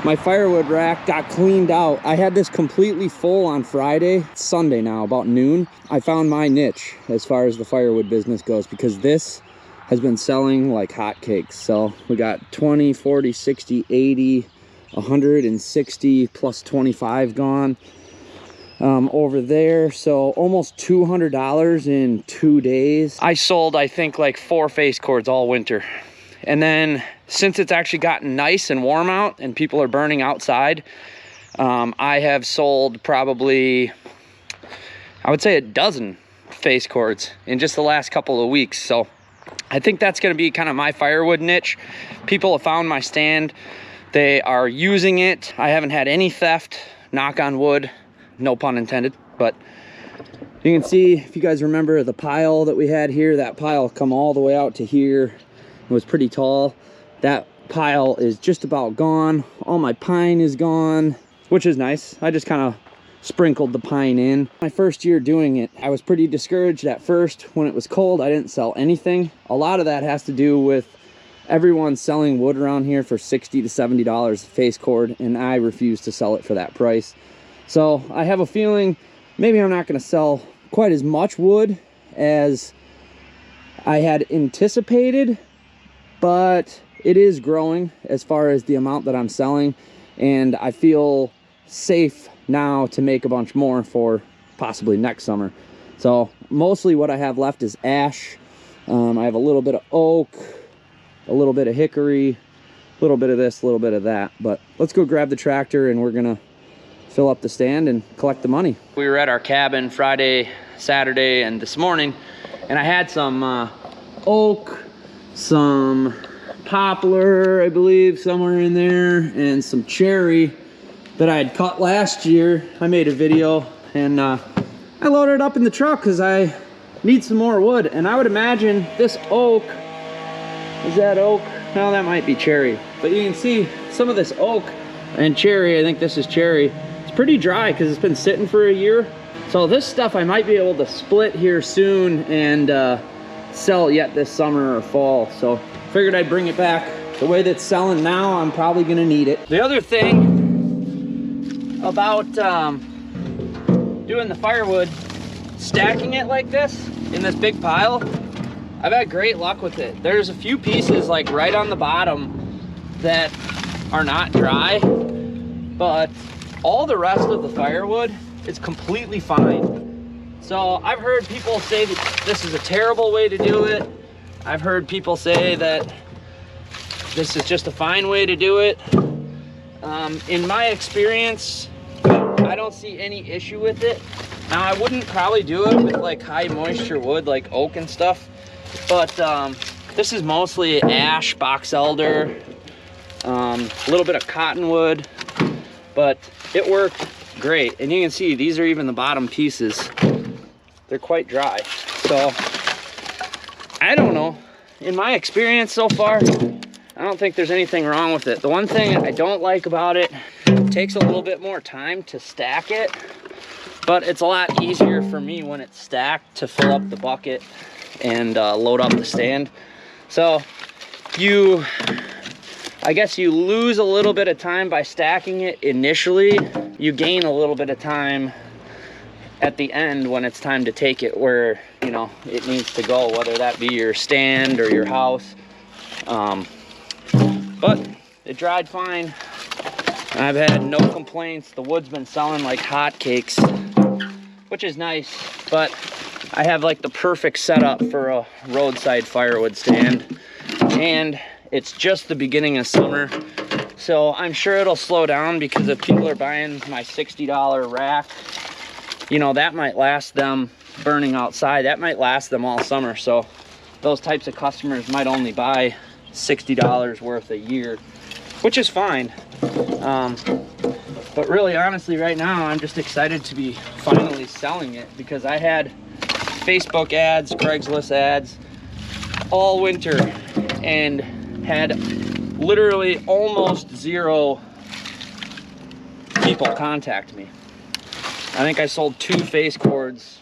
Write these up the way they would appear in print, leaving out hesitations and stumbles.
My firewood rack got cleaned out. I had this completely full on Friday. It's Sunday now, about noon. I found my niche as far as the firewood business goes, because this has been selling like hotcakes. So we got 20, 40, 60, 80, 160 plus 25 gone over there. So almost $200 in 2 days. I sold, I think, like 4 face cords all winter. And then since it's actually gotten nice and warm out and people are burning outside, I have sold probably, I would say, a dozen face cords in just the last couple of weeks. So I think that's going to be kind of my firewood niche. People have found my stand. They are using it. I haven't had any theft, knock on wood, no pun intended. But you can see, if you guys remember the pile that we had here, that pile come all the way out to here. It was pretty tall. That pile is just about gone. All my pine is gone, which is nice. I just kind of sprinkled the pine in. My first year doing it, I was pretty discouraged at first. When it was cold, I didn't sell anything. A lot of that has to do with everyone selling wood around here for $60 to $70 a face cord, and I refuse to sell it for that price. So I have a feeling maybe I'm not going to sell quite as much wood as I had anticipated, but it is growing as far as the amount that I'm selling, and I feel safe now to make a bunch more for possibly next summer. So mostly what I have left is ash. I have a little bit of oak, a little bit of hickory, a little bit of this, a little bit of that. But let's go grab the tractor and we're gonna fill up the stand and collect the money. We were at our cabin Friday, Saturday, and this morning, and I had some oak, some poplar, I believe, somewhere in there, and some cherry that I had cut last year. I made a video, and I loaded it up in the truck because I need some more wood. And I would imagine this oak, is that oak? No, that might be cherry. But you can see some of this oak and cherry, I think this is cherry, it's pretty dry because it's been sitting for a year. So this stuff I might be able to split here soon and sell yet this summer or fall. So figured I'd bring it back. The way that's selling now, I'm probably gonna need it. The other thing about doing the firewood, stacking it like this in this big pile, I've had great luck with it. There's a few pieces like right on the bottom that are not dry, but all the rest of the firewood is completely fine. So I've heard people say that this is a terrible way to do it. I've heard people say that this is just a fine way to do it. In my experience, I don't see any issue with it. Now, I wouldn't probably do it with like high moisture wood like oak and stuff, but this is mostly ash, box elder, a little bit of cottonwood, but it worked great. And you can see these are even the bottom pieces. They're quite dry. So I don't know. In my experience so far, I don't think there's anything wrong with it. The one thing I don't like about it, it takes a little bit more time to stack it, but it's a lot easier for me when it's stacked to fill up the bucket and load up the stand. So I guess you lose a little bit of time by stacking it initially. You gain a little bit of time at the end when it's time to take it where, you know, it needs to go, whether that be your stand or your house. But it dried fine. I've had no complaints. The wood's been selling like hotcakes, which is nice, but I have like the perfect setup for a roadside firewood stand, and it's just the beginning of summer, so I'm sure it'll slow down, because if people are buying my $60 rack, you know, that might last them burning outside. That might last them all summer. So those types of customers might only buy $60 worth a year, which is fine. But really, honestly, right now, I'm just excited to be finally selling it, because I had Facebook ads, Craigslist ads all winter and had literally almost zero people contact me. I think I sold 2 face cords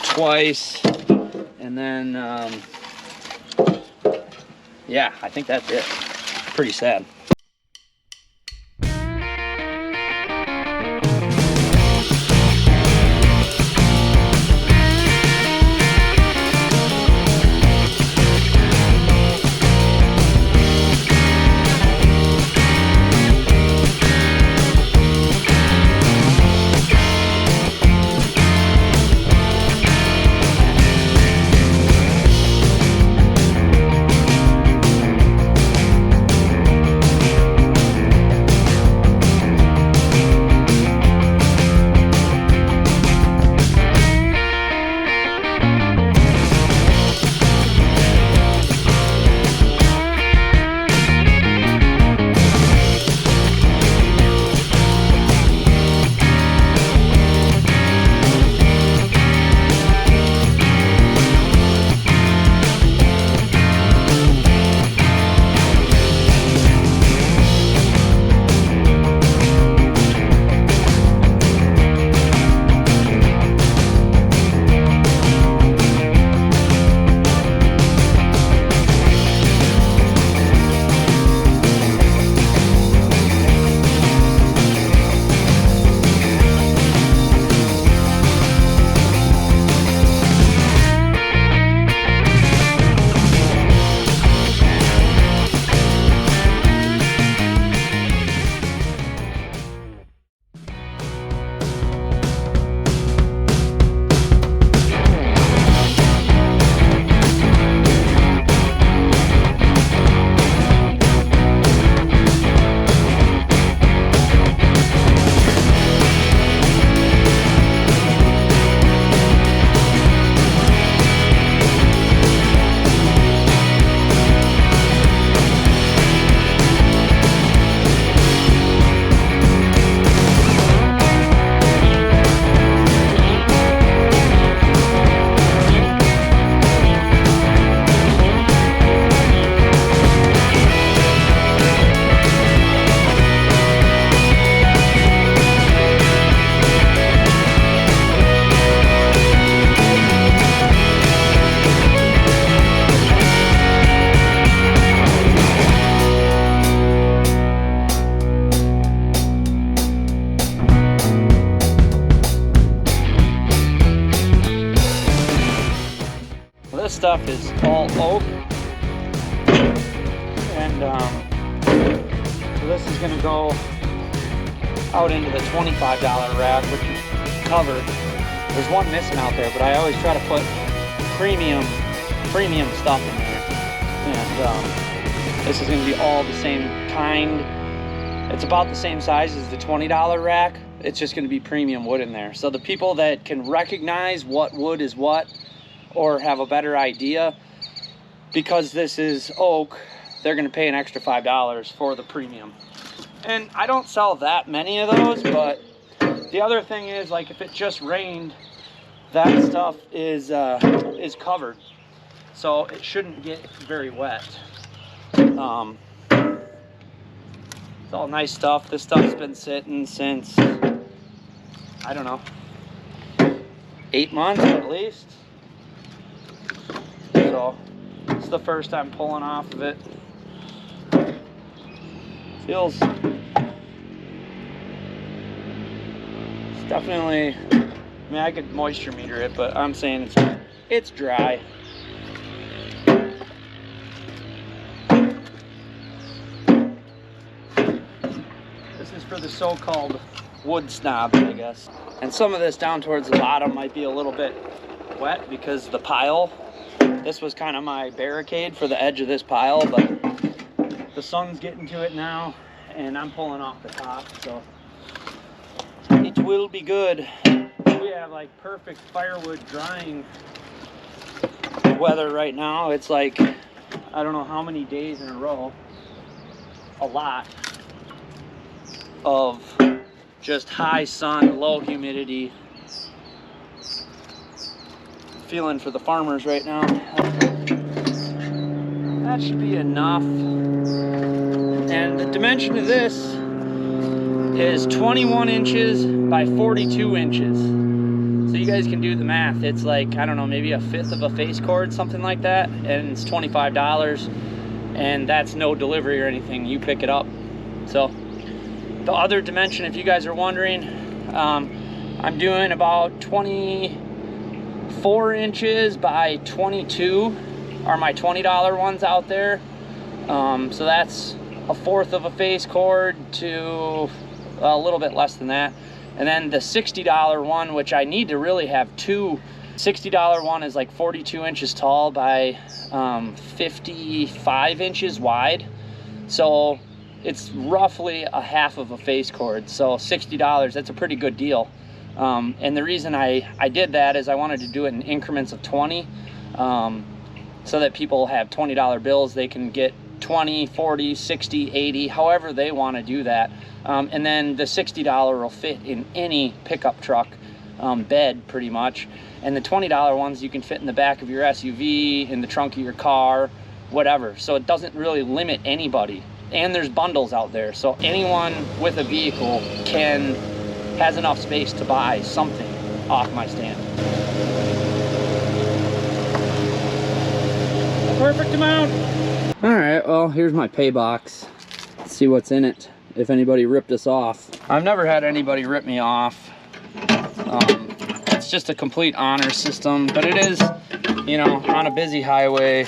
twice, and then yeah, I think that's it. Pretty sad. stuff is all oak. And so this is gonna go out into the $25 rack, which is covered. There's one missing out there, but I always try to put premium stuff in there. And this is gonna be all the same kind. It's about the same size as the $20 rack. It's just gonna be premium wood in there. So the people that can recognize what wood is what, or have a better idea, because this is oak, they're gonna pay an extra $5 for the premium. And I don't sell that many of those, but the other thing is, like, if it just rained, that stuff is covered, so it shouldn't get very wet. It's all nice stuff. This stuff's been sitting since, I don't know, 8 months at least. So it's the first time pulling off of it. Feels, it's definitely, I mean, I could moisture meter it, but I'm saying it's dry. This is for the so-called wood snob, I guess. And some of this down towards the bottom might be a little bit wet because the pile, this was kind of my barricade for the edge of this pile, but the sun's getting to it now, and I'm pulling off the top, so it will be good. We have like perfect firewood drying weather right now. It's like, I don't know how many days in a row, a lot of just high sun, low humidity. Feeling for the farmers right now. That should be enough. And the dimension of this is 21 inches by 42 inches. So you guys can do the math. It's like, I don't know, maybe a fifth of a face cord, something like that. And it's $25. And that's no delivery or anything. You pick it up. So the other dimension, if you guys are wondering, I'm doing about 24 inches by 22 are my $20 ones out there. So that's a fourth of a face cord to a little bit less than that. And then the $60 one, which I need to really have two. $60 one is like 42 inches tall by 55 inches wide. So it's roughly a half of a face cord. So $60, that's a pretty good deal. And the reason I did that is I wanted to do it in increments of 20, so that people have $20 bills. They can get 20, 40, 60, 80, however they want to do that. And then the $60 will fit in any pickup truck bed pretty much. And the $20 ones you can fit in the back of your SUV, in the trunk of your car, whatever. So it doesn't really limit anybody. And there's bundles out there. So anyone with a vehicle has enough space to buy something off my stand. Perfect amount. All right, well, here's my pay box. Let's see what's in it, if anybody ripped us off. I've never had anybody rip me off. It's just a complete honor system, but it is, you know, on a busy highway,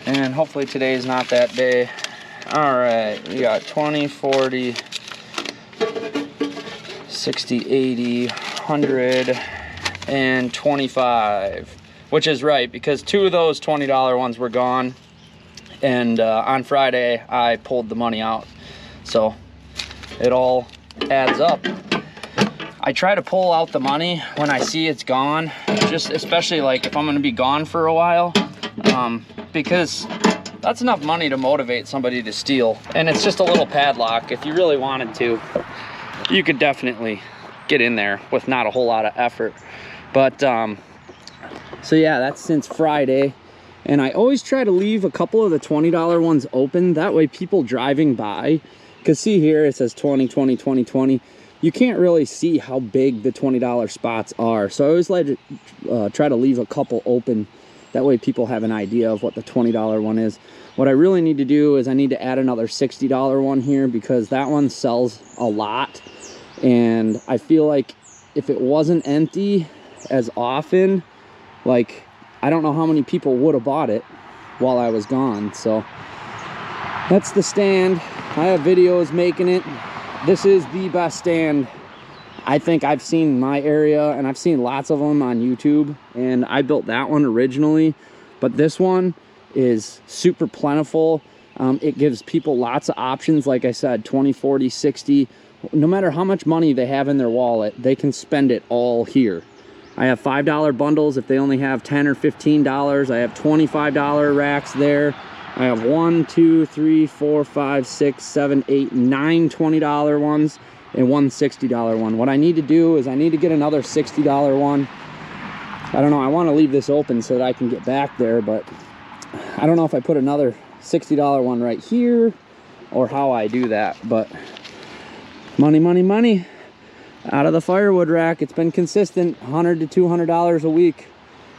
and hopefully today is not that day. All right, we got 20, 40, 60, 80, 100, and 25, which is right because two of those $20 ones were gone, and on Friday I pulled the money out, so it all adds up. I try to pull out the money when I see it's gone, just especially like if I'm going to be gone for a while, because that's enough money to motivate somebody to steal. And it's just a little padlock. If you really wanted to, you could definitely get in there with not a whole lot of effort. But so yeah, that's since Friday. And I always try to leave a couple of the $20 ones open. That way people driving by, because see here, it says 20, 20, 20, 20. You can't really see how big the $20 spots are. So I always try to leave a couple open. That way people have an idea of what the $20 one is. What I really need to do is I need to add another $60 one here, because that one sells a lot. And I feel like if it wasn't empty as often, like I don't know how many people would have bought it while I was gone. So that's the stand. I have videos making it. This is the best stand I think I've seen in my area, and I've seen lots of them on YouTube, and I built that one originally, but this one is super plentiful. It gives people lots of options. Like I said, 20, 40, 60, no matter how much money they have in their wallet, they can spend it all here. I have $5 bundles if they only have $10 or $15. I have $25 racks there. I have 1, 2, 3, 4, 5, 6, 7, 8, 9 $20 ones and one $60 one. What I need to do is I need to get another $60 one. I don't know, I want to leave this open so that I can get back there, but I don't know if I put another $60 one right here or how I do that. But money, money, money out of the firewood rack. It's been consistent, $100 to $200 a week,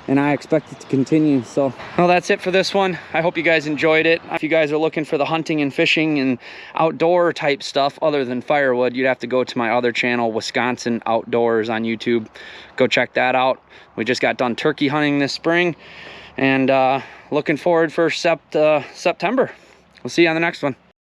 and I expect it to continue. So, well, that's it for this one. I hope you guys enjoyed it. If you guys are looking for the hunting and fishing and outdoor type stuff other than firewood, you'd have to go to my other channel, Wisconsin Outdoors, on YouTube. Go check that out. We just got done turkey hunting this spring, and looking forward for September. We'll see you on the next one.